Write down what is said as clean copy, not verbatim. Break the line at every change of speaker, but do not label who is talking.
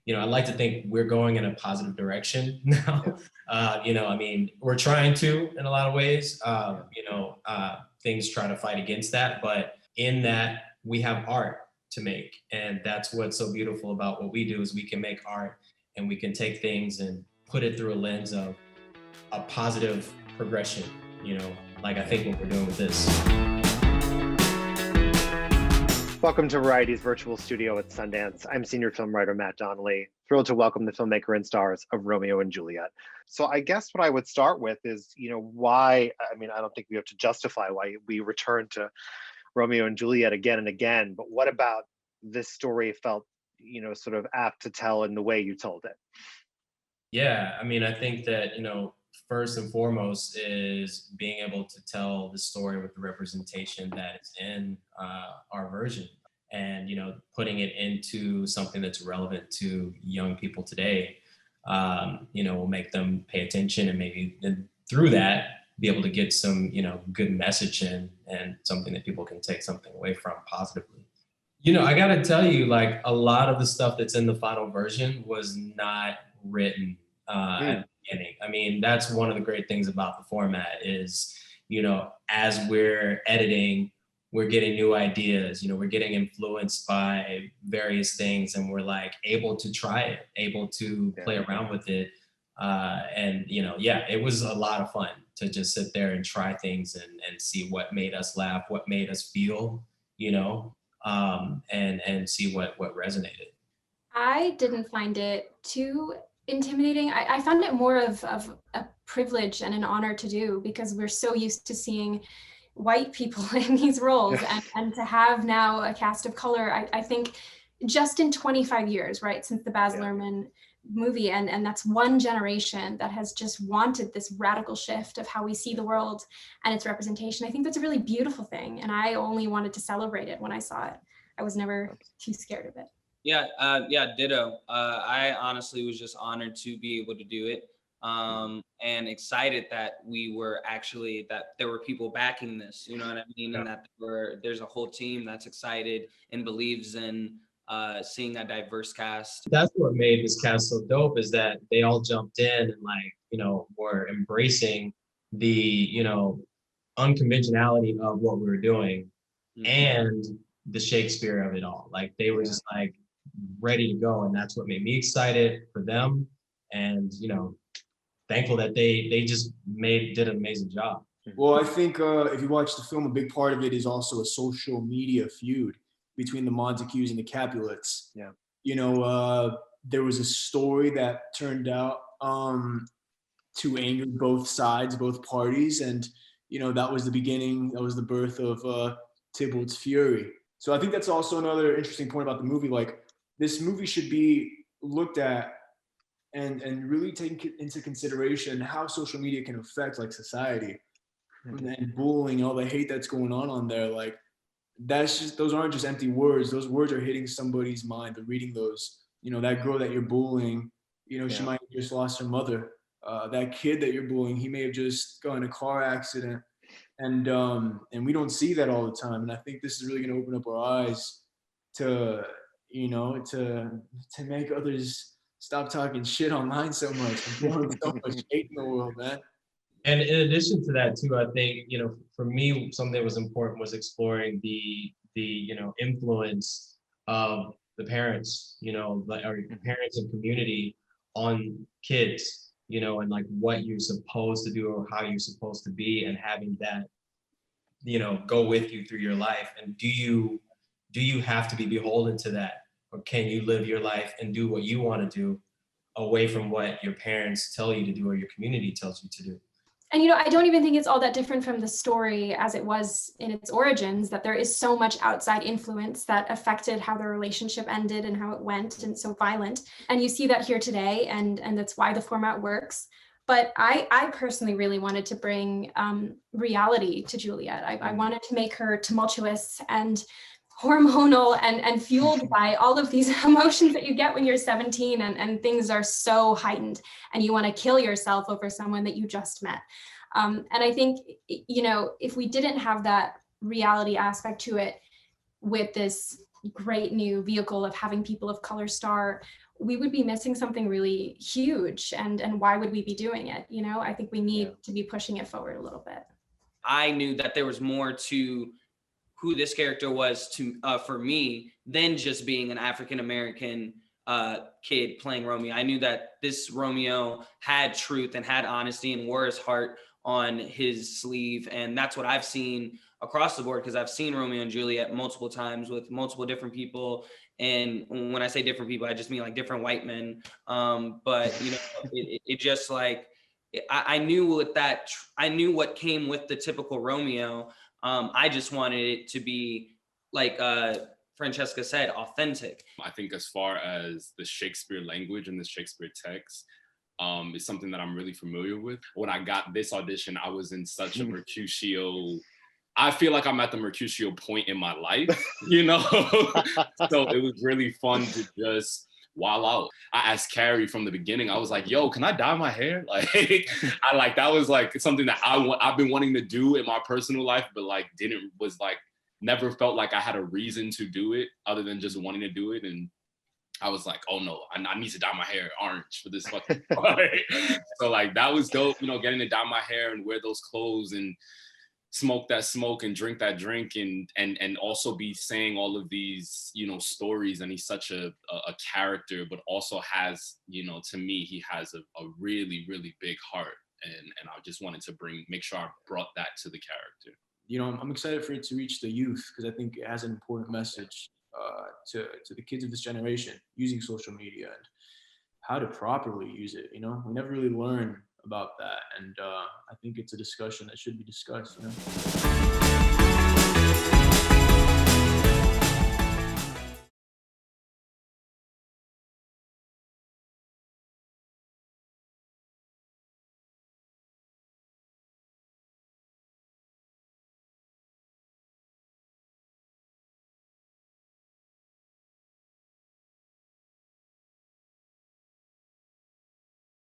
I'd like to think we're going in a positive direction now. I mean, we're trying to in a lot of ways. Things try to fight against that, but in that we have art to make, and that's what's so beautiful about what we do is we can make art and we can take things and put it through a lens of a positive progression. Like I think what we're doing with this.
Welcome to Variety's virtual studio at Sundance. I'm senior film writer Matt Donnelly, thrilled to welcome the filmmaker and stars of Romeo and Juliet. So I guess what I would start with is, why, I don't think we have to justify why we return to Romeo and Juliet again and again, but what about this story felt, sort of apt to tell in the way you told it?
Yeah, I think that, first and foremost is being able to tell the story with the representation that is in our version, and putting it into something that's relevant to young people today will make them pay attention, and maybe through that be able to get some good message in, and something that people can take something away from positively. I gotta tell you, like, a lot of the stuff that's in the final version was not written at the beginning. That's one of the great things about the format is, as we're editing, we're getting new ideas, we're getting influenced by various things, and we're like able to try it, able to play around with it. It was a lot of fun to just sit there and try things and see what made us laugh, what made us feel, and see what resonated.
I didn't find it too intimidating. I found it more of a privilege and an honor to do, because we're so used to seeing white people in these roles, and to have now a cast of color. I think just in 25 years, right, since the Baz Luhrmann movie, and that's one generation that has just wanted this radical shift of how we see the world and its representation. I think that's a really beautiful thing, and I only wanted to celebrate it when I saw it. I was never too scared of it.
Ditto. I honestly was just honored to be able to do it, and excited that that there were people backing this, you know what I mean? And that there's a whole team that's excited and believes in seeing a diverse cast.
That's what made this cast so dope, is that they all jumped in and were embracing the, unconventionality of what we were doing, and the Shakespeare of it all. Like, they were just like ready to go, and that's what made me excited for them, and thankful that they just did an amazing job.
Well, I think if you watch the film, a big part of it is also a social media feud between the Montagues and the Capulets. There was a story that turned out to anger both sides, both parties, and that was the beginning, that was the birth of Tybalt's fury. So I think that's also another interesting point about the movie. Like, this movie should be looked at and really take into consideration how social media can affect society, and bullying and all the hate that's going on there. Like, those aren't just empty words. Those words are hitting somebody's mind. They're reading those. That girl that you're bullying, she might have just lost her mother. That kid that you're bullying, he may have just got in a car accident. And we don't see that all the time. And I think this is really going to open up our eyes to, to make others stop talking shit online so much. There's so much hate in the world, man.
And in addition to that too, I think, for me, something that was important was exploring the influence of the parents, or parents and community on kids, and like what you're supposed to do or how you're supposed to be, and having that, go with you through your life. And do you have to be beholden to that? Or can you live your life and do what you want to do away from what your parents tell you to do or your community tells you to do?
And, I don't even think it's all that different from the story as it was in its origins, that there is so much outside influence that affected how the relationship ended and how it went, and so violent. And you see that here today, and that's why the format works. But I personally really wanted to bring reality to Juliet. I wanted to make her tumultuous and hormonal and fueled by all of these emotions that you get when you're 17, and things are so heightened, and you want to kill yourself over someone that you just met. And I think, if we didn't have that reality aspect to it with this great new vehicle of having people of color star, we would be missing something really huge. And why would we be doing it? You know, I think we need to be pushing it forward a little bit.
I knew that there was more to who this character was for me than just being an African-American kid playing Romeo. I knew that this Romeo had truth and had honesty and wore his heart on his sleeve. And that's what I've seen across the board, because I've seen Romeo and Juliet multiple times with multiple different people. And when I say different people, I just mean like different white men. But you know, it just like, I knew what came with the typical Romeo. I just wanted it to be like Francesca said, authentic.
I think as far as the Shakespeare language and the Shakespeare text, is something that I'm really familiar with. When I got this audition, I was in such a Mercutio. I feel like I'm at the Mercutio point in my life, you know? So it was really fun to just wild out. I asked Carey from the beginning, I was like, yo, can I dye my hair? Like, that was like something that I've been wanting to do in my personal life, but like never felt like I had a reason to do it other than just wanting to do it. And I was like, oh no, I need to dye my hair orange for this fucking part. So like, that was dope, you know, getting to dye my hair and wear those clothes and smoke that smoke and drink that drink and also be saying all of these, you know, stories. And he's such a character, but also has, you know, to me, he has a really, really big heart. And I just wanted to make sure I brought that to the character.
You know, I'm excited for it to reach the youth, because I think it has an important message to the kids of this generation using social media and how to properly use it. You know, we never really learn about that, and I think it's a discussion that should be discussed. You know.